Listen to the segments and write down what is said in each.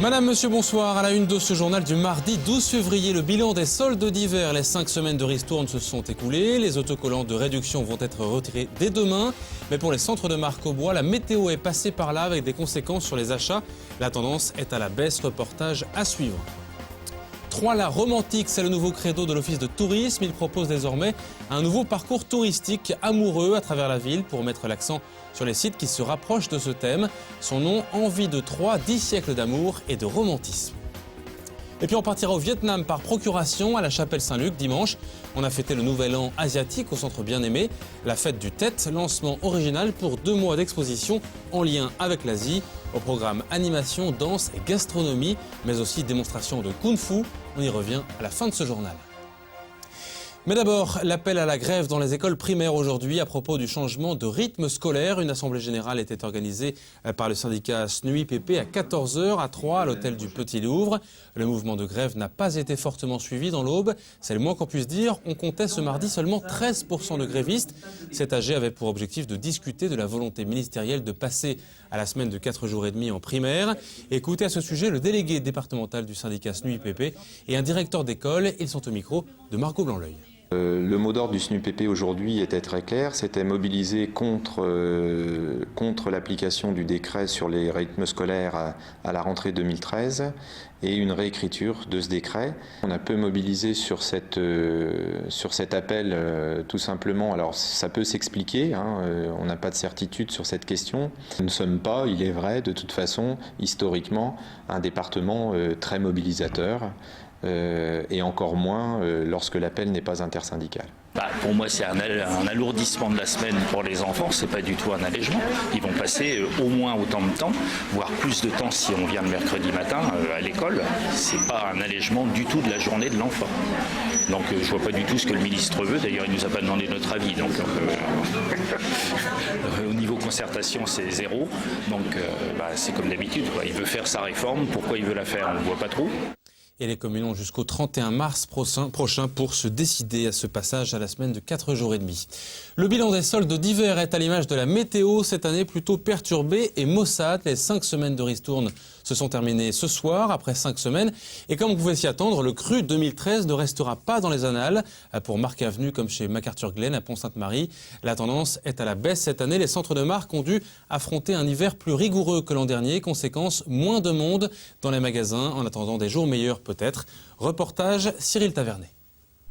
Madame, monsieur, bonsoir. À la une de ce journal du mardi 12 février, le bilan des soldes d'hiver. Les 5 semaines de ristourne se sont écoulées. Les autocollants de réduction vont être retirés dès demain. Mais pour les centres de marque au bois, la météo est passée par là avec des conséquences sur les achats. La tendance est à la baisse. Reportage à suivre. 3 la romantique, c'est le nouveau credo de l'office de tourisme. Il propose désormais un nouveau parcours touristique amoureux à travers la ville pour mettre l'accent sur les sites qui se rapprochent de ce thème. Son nom, Envie de Troyes, 10 siècles d'amour et de romantisme. Et puis on partira au Vietnam par procuration à la chapelle Saint-Luc dimanche. On a fêté le nouvel an asiatique au centre bien-aimé. La fête du Tet, lancement original pour 2 mois d'exposition en lien avec l'Asie. Au programme animation, danse et gastronomie, mais aussi démonstration de kung-fu. On y revient à la fin de ce journal. Mais d'abord, l'appel à la grève dans les écoles primaires aujourd'hui à propos du changement de rythme scolaire. Une assemblée générale était organisée par le syndicat SNUIPP à 14 h à Troyes, à l'hôtel du Petit Louvre. Le mouvement de grève n'a pas été fortement suivi dans l'Aube. C'est le moins qu'on puisse dire. On comptait ce mardi seulement 13 % de grévistes. Cet AG avait pour objectif de discuter de la volonté ministérielle de passer à la semaine de 4 jours et demi en primaire. Écoutez à ce sujet le délégué départemental du syndicat SNUIPP et un directeur d'école. Ils sont au micro de Margot Blanc-L'Œil. Le mot d'ordre du SNUIPP aujourd'hui était très clair, c'était mobiliser contre l'application du décret sur les rythmes scolaires à la rentrée 2013 et une réécriture de ce décret. On a peu mobilisé sur cet appel tout simplement. Alors ça peut s'expliquer, on n'a pas de certitude sur cette question. Nous ne sommes pas, il est vrai, de toute façon, historiquement, un département très mobilisateur. Et encore moins lorsque l'appel n'est pas intersyndical. Pour moi, c'est un alourdissement de la semaine pour les enfants, c'est pas du tout un allègement. Ils vont passer au moins autant de temps, voire plus de temps si on vient le mercredi matin à l'école. C'est pas un allègement du tout de la journée de l'enfant. Donc je vois pas du tout ce que le ministre veut. D'ailleurs, il nous a pas demandé notre avis. Donc au niveau concertation, c'est 0. Donc c'est comme d'habitude, quoi. Il veut faire sa réforme. Pourquoi il veut la faire, on ne voit pas trop. Et les communes ont jusqu'au 31 mars prochain pour se décider à ce passage à la semaine de 4 jours et demi. Le bilan des soldes d'hiver est à l'image de la météo, cette année plutôt perturbée et maussade. Les 5 semaines de ristourne se sont terminées ce soir, après 5 semaines. Et comme vous pouvez s'y attendre, le cru 2013 ne restera pas dans les annales. Pour Marc Avenue, comme chez MacArthur Glen à Pont-Sainte-Marie, la tendance est à la baisse cette année. Les centres de marque ont dû affronter un hiver plus rigoureux que l'an dernier. Conséquence, moins de monde dans les magasins en attendant des jours meilleurs peut-être. Reportage Cyril Tavernet.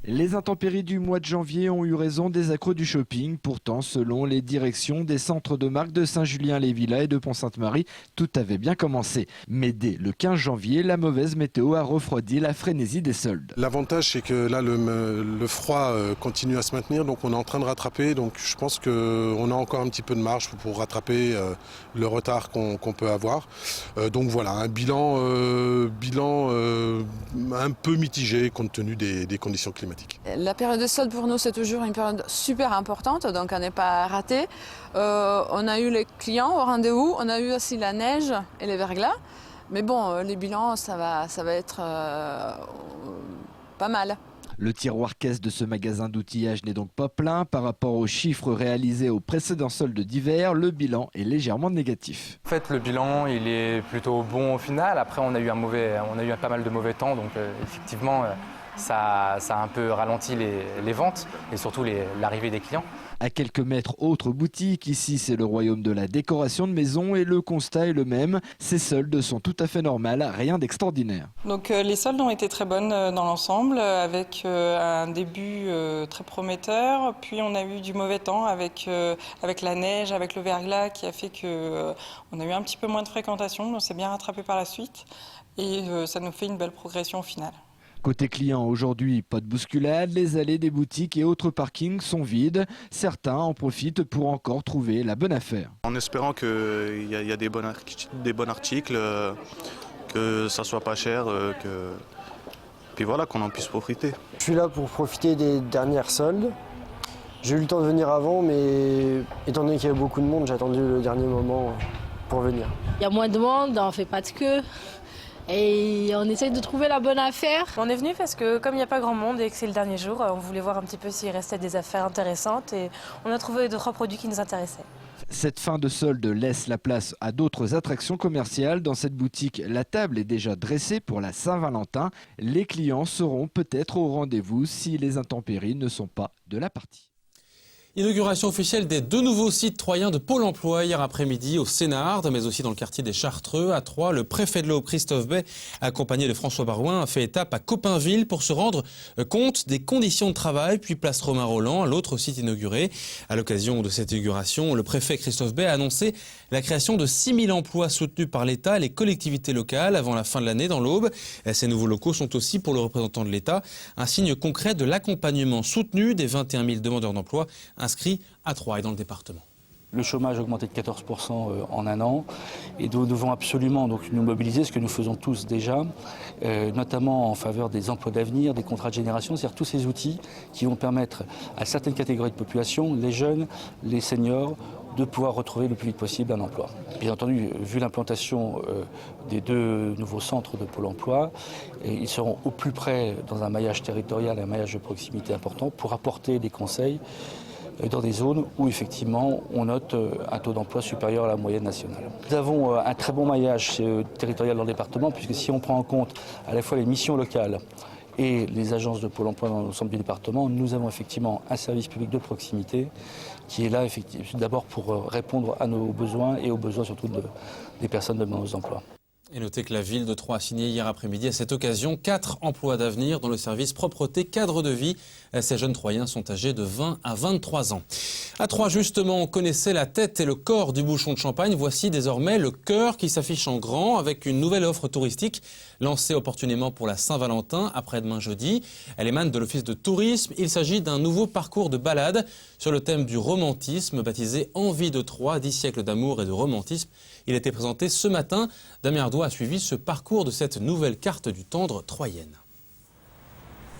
Les intempéries du mois de janvier ont eu raison des accros du shopping. Pourtant, selon les directions des centres de marque de Saint-Julien-les-Villas et de Pont-Sainte-Marie, tout avait bien commencé. Mais dès le 15 janvier, la mauvaise météo a refroidi la frénésie des soldes. L'avantage, c'est que là, le froid continue à se maintenir, donc on est en train de rattraper. Donc je pense qu'on a encore un petit peu de marge pour rattraper le retard qu'on peut avoir. Donc voilà, un bilan un peu mitigé compte tenu des conditions climatiques. La période de solde pour nous, c'est toujours une période super importante, donc on n'est pas raté. On a eu les clients au rendez-vous, on a eu aussi la neige et les verglas. Mais bon, les bilans, ça va être pas mal. Le tiroir caisse de ce magasin d'outillage n'est donc pas plein. Par rapport aux chiffres réalisés au précédent solde d'hiver, le bilan est légèrement négatif. En fait, le bilan, il est plutôt bon au final. Après, on a eu pas mal de mauvais temps, donc effectivement, ça a un peu ralenti les ventes et surtout l'arrivée des clients. À quelques mètres, autre boutique. Ici, c'est le royaume de la décoration de maison et le constat est le même. Ces soldes sont tout à fait normales, rien d'extraordinaire. Donc les soldes ont été très bonnes dans l'ensemble, avec un début très prometteur. Puis on a eu du mauvais temps avec la neige, avec le verglas qui a fait qu'on a eu un petit peu moins de fréquentation. On s'est bien rattrapé par la suite et ça nous fait une belle progression au final. Côté client, aujourd'hui, pas de bousculade, les allées des boutiques et autres parkings sont vides. Certains en profitent pour encore trouver la bonne affaire. En espérant qu'il y a des bons articles, que ça soit pas cher, puis voilà, qu'on en puisse profiter. Je suis là pour profiter des dernières soldes. J'ai eu le temps de venir avant, mais étant donné qu'il y avait beaucoup de monde, j'ai attendu le dernier moment pour venir. Il y a moins de monde, on ne fait pas de queue. Et on essaye de trouver la bonne affaire. On est venu parce que comme il n'y a pas grand monde et que c'est le dernier jour, on voulait voir un petit peu s'il restait des affaires intéressantes et on a trouvé 2-3 produits qui nous intéressaient. Cette fin de solde laisse la place à d'autres attractions commerciales. Dans cette boutique, la table est déjà dressée pour la Saint-Valentin. Les clients seront peut-être au rendez-vous si les intempéries ne sont pas de la partie. Inauguration officielle des 2 nouveaux sites troyens de Pôle emploi hier après-midi au Sénarde, mais aussi dans le quartier des Chartreux à Troyes. Le préfet de l'Aube, Christophe Bay, accompagné de François Barouin, a fait étape à Copainville pour se rendre compte des conditions de travail, puis place Romain Rolland, l'autre site inauguré. À l'occasion de cette inauguration, le préfet Christophe Bay a annoncé la création de 6 000 emplois soutenus par l'État et les collectivités locales avant la fin de l'année dans l'Aube. Ces nouveaux locaux sont aussi, pour le représentant de l'État, un signe concret de l'accompagnement soutenu des 21 000 demandeurs d'emploi inscrits à Troyes et dans le département. Le chômage a augmenté de 14% en un an et nous devons absolument nous mobiliser, ce que nous faisons tous déjà, notamment en faveur des emplois d'avenir, des contrats de génération, c'est-à-dire tous ces outils qui vont permettre à certaines catégories de population, les jeunes, les seniors, de pouvoir retrouver le plus vite possible un emploi. Bien entendu, vu l'implantation des 2 nouveaux centres de Pôle emploi, ils seront au plus près dans un maillage territorial, un maillage de proximité important pour apporter des conseils dans des zones où effectivement on note un taux d'emploi supérieur à la moyenne nationale. Nous avons un très bon maillage territorial dans le département puisque si on prend en compte à la fois les missions locales et les agences de Pôle emploi dans l'ensemble du département, nous avons effectivement un service public de proximité qui est là d'abord pour répondre à nos besoins et aux besoins surtout des personnes demandeuses d'emploi. Et notez que la ville de Troyes a signé hier après-midi à cette occasion 4 emplois d'avenir dans le service propreté cadre de vie. Ces jeunes Troyens sont âgés de 20 à 23 ans. À Troyes, justement, on connaissait la tête et le corps du bouchon de champagne. Voici désormais le cœur qui s'affiche en grand avec une nouvelle offre touristique lancée opportunément pour la Saint-Valentin après-demain jeudi. Elle émane de l'Office de tourisme. Il s'agit d'un nouveau parcours de balade sur le thème du romantisme baptisé Envie de Troyes, 10 siècles d'amour et de romantisme. Il a été présenté ce matin. Damien Ardois a suivi ce parcours de cette nouvelle carte du tendre troyenne.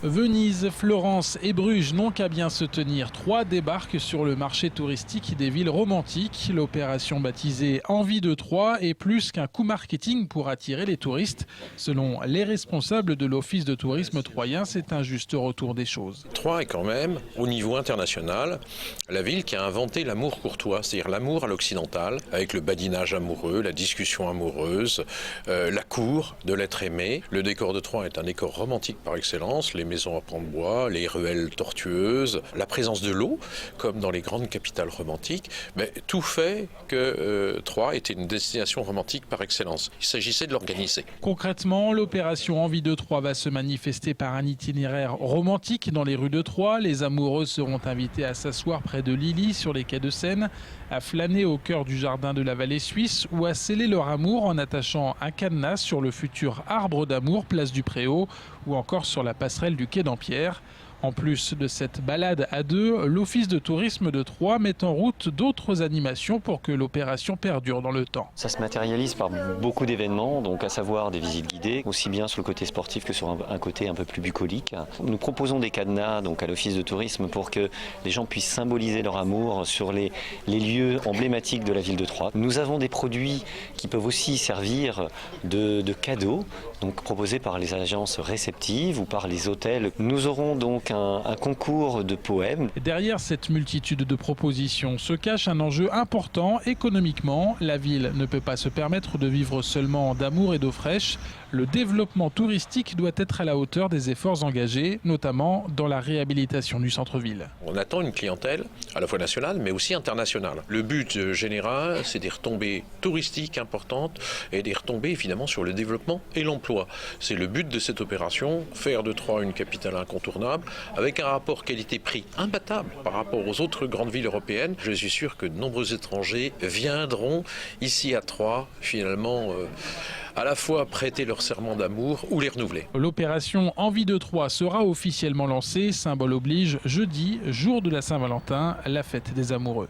Venise, Florence et Bruges n'ont qu'à bien se tenir. Troyes débarquent sur le marché touristique des villes romantiques. L'opération baptisée Envie de Troyes est plus qu'un coup marketing pour attirer les touristes. Selon les responsables de l'Office de tourisme troyen, c'est un juste retour des choses. Troyes est quand même, au niveau international, la ville qui a inventé l'amour courtois, c'est-à-dire l'amour à l'occidental, avec le badinage amoureux, la discussion amoureuse, la cour de l'être aimé. Le décor de Troyes est un décor romantique par excellence, les maisons à pans de bois, les ruelles tortueuses, la présence de l'eau, comme dans les grandes capitales romantiques, mais tout fait que Troyes était une destination romantique par excellence. Il s'agissait de l'organiser. Concrètement, l'opération Envie de Troyes va se manifester par un itinéraire romantique dans les rues de Troyes. Les amoureux seront invités à s'asseoir près de Lily sur les quais de Seine, à flâner au cœur du jardin de la vallée suisse ou à sceller leur amour en attachant un cadenas sur le futur arbre d'amour place du Préau ou encore sur la passerelle du quai d'Ampierre. En plus de cette balade à 2, l'Office de tourisme de Troyes met en route d'autres animations pour que l'opération perdure dans le temps. Ça se matérialise par beaucoup d'événements, donc à savoir des visites guidées, aussi bien sur le côté sportif que sur un côté un peu plus bucolique. Nous proposons des cadenas donc à l'Office de tourisme pour que les gens puissent symboliser leur amour sur les lieux emblématiques de la ville de Troyes. Nous avons des produits qui peuvent aussi servir de cadeaux, donc proposés par les agences réceptives ou par les hôtels. Nous aurons donc un concours de poèmes. Derrière cette multitude de propositions se cache un enjeu important économiquement. La ville ne peut pas se permettre de vivre seulement d'amour et d'eau fraîche. Le développement touristique doit être à la hauteur des efforts engagés, notamment dans la réhabilitation du centre-ville. On attend une clientèle à la fois nationale mais aussi internationale. Le but général, c'est des retombées touristiques importantes et des retombées évidemment sur le développement et l'emploi. C'est le but de cette opération, faire de Troyes une capitale incontournable avec un rapport qualité-prix imbattable par rapport aux autres grandes villes européennes. Je suis sûr que de nombreux étrangers viendront ici à Troyes finalement à la fois prêter leur serment d'amour ou les renouveler. L'opération Envie de Troyes sera officiellement lancée, symbole oblige, jeudi, jour de la Saint-Valentin, la fête des amoureux.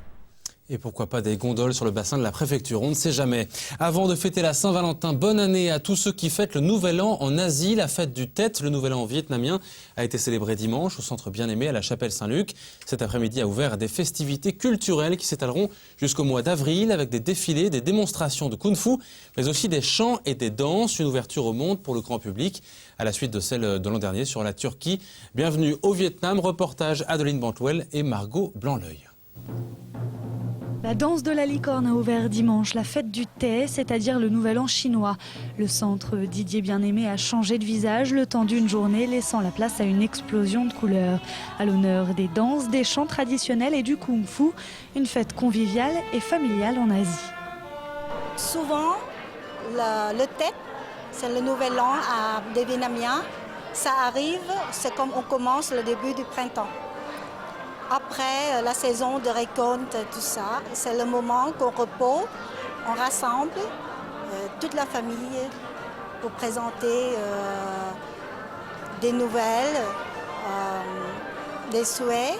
Et pourquoi pas des gondoles sur le bassin de la préfecture, on ne sait jamais. Avant de fêter la Saint-Valentin, bonne année à tous ceux qui fêtent le Nouvel An en Asie. La fête du Tet, le Nouvel An vietnamien, a été célébrée dimanche au centre Bien-Aimé à la Chapelle Saint-Luc. Cet après-midi a ouvert des festivités culturelles qui s'étaleront jusqu'au mois d'avril avec des défilés, des démonstrations de kung-fu, mais aussi des chants et des danses. Une ouverture au monde pour le grand public à la suite de celle de l'an dernier sur la Turquie. Bienvenue au Vietnam, reportage Adeline Bantwell et Margot Blanc-L'Œil. La danse de la licorne a ouvert dimanche la fête du thé, c'est-à-dire le nouvel an chinois. Le centre Didier Bien-Aimé a changé de visage le temps d'une journée, laissant la place à une explosion de couleurs. À l'honneur des danses, des chants traditionnels et du kung-fu, une fête conviviale et familiale en Asie. Souvent, le Tết, c'est le nouvel an des Vietnamiens. Ça arrive, c'est comme on commence le début du printemps. Après la saison de récolte, tout ça, c'est le moment qu'on repose, on rassemble toute la famille pour présenter des nouvelles, des souhaits.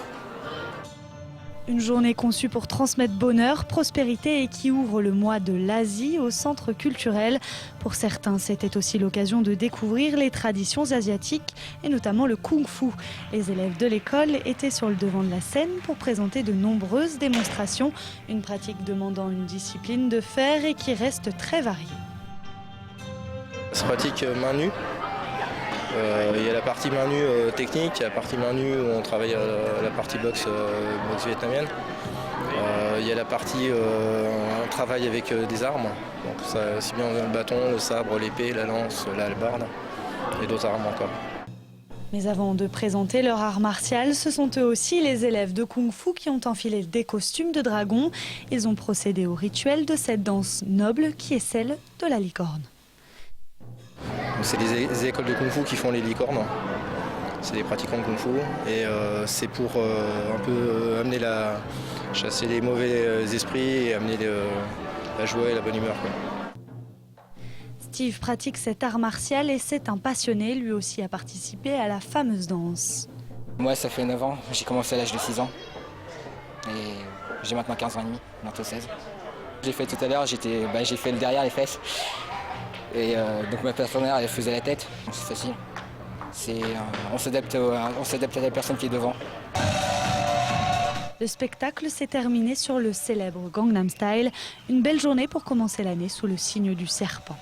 Une journée conçue pour transmettre bonheur, prospérité et qui ouvre le mois de l'Asie au centre culturel. Pour certains, c'était aussi l'occasion de découvrir les traditions asiatiques et notamment le kung-fu. Les élèves de l'école étaient sur le devant de la scène pour présenter de nombreuses démonstrations. Une pratique demandant une discipline de fer et qui reste très variée. C'est pratique main nue. Il y a la partie main nue technique, il y a la partie main nue où on travaille la partie boxe vietnamienne. Il y a la partie on travaille avec des armes, donc ça, aussi bien le bâton, le sabre, l'épée, la lance, la hallebarde et d'autres armes encore. Mais avant de présenter leur art martial, ce sont eux aussi les élèves de kung-fu qui ont enfilé des costumes de dragon. Ils ont procédé au rituel de cette danse noble qui est celle de la licorne. C'est les écoles de kung-fu qui font les licornes. C'est des pratiquants de kung-fu et c'est pour un peu chasser les mauvais esprits et amener la joie et la bonne humeur, quoi. Steve pratique cet art martial et c'est un passionné, lui aussi a participé à la fameuse danse. Moi ça fait 9 ans, j'ai commencé à l'âge de 6 ans et j'ai maintenant 15 ans et demi, bientôt 16. J'ai fait tout à l'heure, j'ai fait le derrière les fesses. Et donc ma partenaire elle faisait la tête, c'est facile. On s'adapte à la personne qui est devant. Le spectacle s'est terminé sur le célèbre Gangnam Style. Une belle journée pour commencer l'année sous le signe du serpent.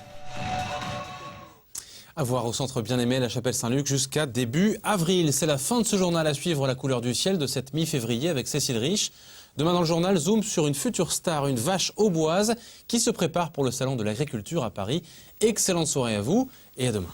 À voir au centre Bien-Aimé, la chapelle Saint-Luc, jusqu'à début avril. C'est la fin de ce journal. À suivre la couleur du ciel de cette mi-février avec Cécile Rich. Demain dans le journal, zoom sur une future star, une vache auboise qui se prépare pour le salon de l'agriculture à Paris. Excellente soirée à vous et à demain.